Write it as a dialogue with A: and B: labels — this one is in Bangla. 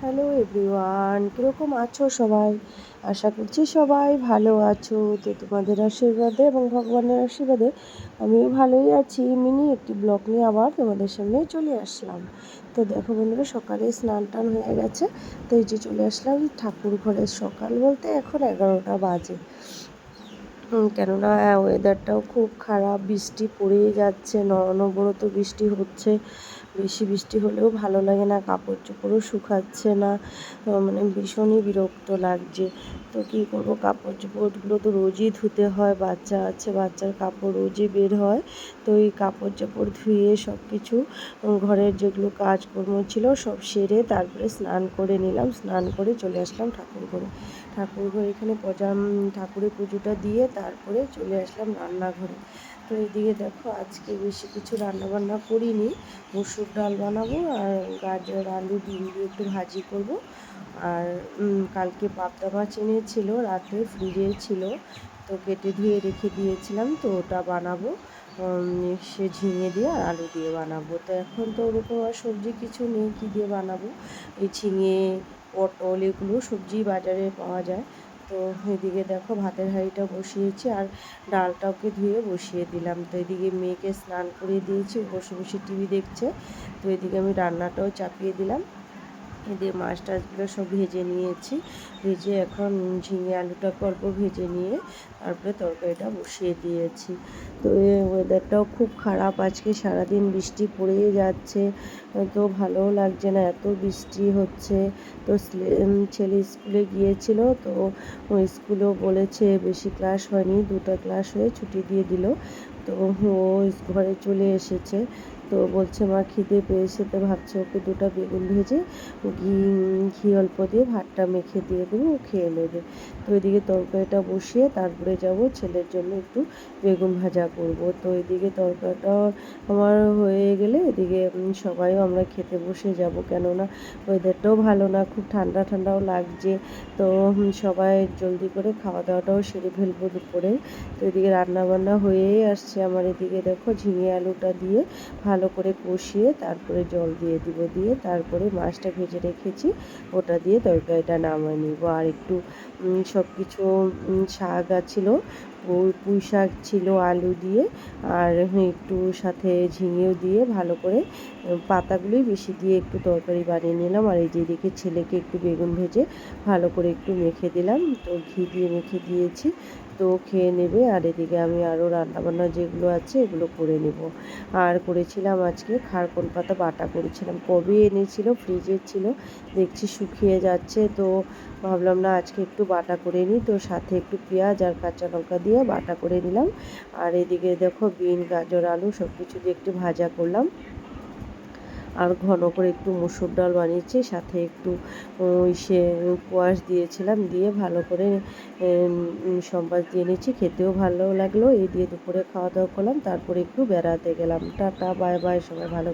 A: হ্যালো এভরিওয়ান, কীরকম আছো সবাই? আশা করছি সবাই ভালো আছো। তো তোমাদের আশীর্বাদে এবং ভগবানের আশীর্বাদে আমিও ভালোই আছি। মিনি একটি ব্লগ নিয়ে আবার তোমাদের সামনে চলে আসলাম। তো দেখো বন্ধুরা, সকালে স্নান টান হয়ে গেছে। তো এই যে চলে আসলাম ঠাকুর ঘরে। সকাল বলতে এখন 11টা বাজে। কেননা ওয়েদারটাও খুব খারাপ, বৃষ্টি পড়েই যাচ্ছে, অনবরত বৃষ্টি হচ্ছে। বেশি বৃষ্টি হলেও ভালো লাগে না, কাপড় চোপড়ও শুকাচ্ছে না, মানে ভীষণই বিরক্ত লাগছে। তো কী করবো, কাপড় চোপড়গুলো তো রোজই ধুতে হয়, বাচ্চা আছে, বাচ্চার কাপড় রোজই বের হয়। তো এই কাপড় চোপড় ধুয়ে সব কিছু ঘরের যেগুলো কাজকর্ম ছিল সব সেরে তারপরে স্নান করে নিলাম। স্নান করে চলে আসলাম ঠাকুর ঘরে। এখানে ঠাকুরের পুজোটা দিয়ে তারপরে চলে আসলাম রান্নাঘরে। তো এইদিকে দেখো, আজকে বেশি কিছু রান্নাবান্না করিনি। মসুর ডাল বানাবো আর গাজর আলু ডিম দিয়ে একটু ভাজি করব। আর কালকে পাবদা মাছ এনেছিল, রাতে ফ্রিজে ছিল, তো কেটে ধুয়ে রেখে দিয়েছিলাম, তো ওটা বানাবো। সে ঝিঙে দিয়ে আর আলু দিয়ে বানাবো। তো এখন তো ওরকম আর সবজি কিছু নেই, কী দিয়ে বানাবো। এই ঝিঙে পটল এগুলো সবজি বাজারে পাওয়া যায়। তো এদিকে দেখো ভাতের হাঁড়িটা বসিয়েছি আর ডালটাকে ধুয়ে বসিয়ে দিলাম। তো এদিকে মেয়েকে স্নান করিয়ে দিয়েছি, বসে বসে টিভি দেখছে। তো এদিকে আমি রান্নাটাও চাপিয়ে দিলাম। এদিকে মাছ টাছগুলো সব ভেজে নিয়েছি। ভেজে এখন ঝিঙে আলুটাকে অল্প ভেজে নিয়ে তারপরে তরকারিটা বসিয়ে দিয়েছি। তো ওয়েদারটাও খুব খারাপ, আজকে সারাদিন বৃষ্টি পড়েই যাচ্ছে। তো ভালোও লাগছে না, এত বৃষ্টি হচ্ছে। তো ছেলে স্কুলে গিয়েছিল, তো ওই স্কুলেও বলেছে বেশি ক্লাস হয়নি, 2টা ক্লাস হয়ে ছুটি দিয়ে দিল। তো ও ঘরে চলে এসেছে। তো বলছে মা খিদে পেয়েছে, তো ভাবছে ওকে 2টা বেগুন ভেজে ঘি অল্প দিয়ে ভাতটা মেখে দিয়ে দেবো, ও খেয়ে নেবে। তো এদিকে তরকারিটা বসিয়ে তারপরে যাব ছেলের জন্য একটু বেগুন ভাজা করব। তো এদিকে তরকারিটা আমার হয়ে গেলে এদিকে সবাইও আমরা খেতে বসে যাব, কেননা ওয়েদারটাও ভালো না, খুব ঠান্ডা ঠান্ডাও লাগছে। তো সবাই জলদি করে খাওয়া দাওয়াটাও সেরে ফেলবো দুপুরে। তো এদিকে রান্নাবান্না হয়েই আসছে আমার। এদিকে দেখো ঝিঙে আলুটা দিয়ে ভালো করে কষিয়ে তারপরে জল দিয়ে দিব, দিয়ে তারপরে মাছটা ভেজে রেখেছি ওটা দিয়ে তরকারিটা নামিয়ে নিব। আর একটু সব কিছু শাক ছিল, পুঁই শাক ছিল আলু দিয়ে, আর একটু সাথে ঝিঙেও দিয়ে ভালো করে পাতাগুলোই বেশি দিয়ে একটু তরকারি বানিয়ে নিলাম। আর এই যেদিকে ছেলেকে একটু বেগুন ভেজে ভালো করে একটু মেখে দিলাম, তো ঘি দিয়ে মেখে দিয়েছি, তো খেয়ে নেবে। আর এদিকে আমি আরও রান্নাবান্না যেগুলো আছে এগুলো করে নেব। আর করেছিলাম আজকে খারকোল পাতা বাটা করেছিলাম, কবে এনেছিল, ফ্রিজে ছিল, দেখছি শুকিয়ে যাচ্ছে। তো ভাবলাম না আজকে একটু বাটা করে নিই, তো সাথে একটু পেঁয়াজ আর কাঁচা লঙ্কা দিয়ে বাটা করে নিলাম। আর এদিকে দেখো বিন গাজর আলু সব কিছু দিয়ে একটু ভাজা করলাম। আর ঘন করে একটু মসুর ডাল বানিয়েছি, সাথে একটু কোয়াশ দিয়েছিলাম, দিয়ে ভালো করে সম্বাস দিয়ে নিচ্ছি, খেতেও ভালো লাগলো। এই দিয়ে দুপুরে খাওয়া দাওয়া করলাম, তারপরে একটু বেড়াতে গেলাম। টাটা বাই বাই, সবাই ভালো।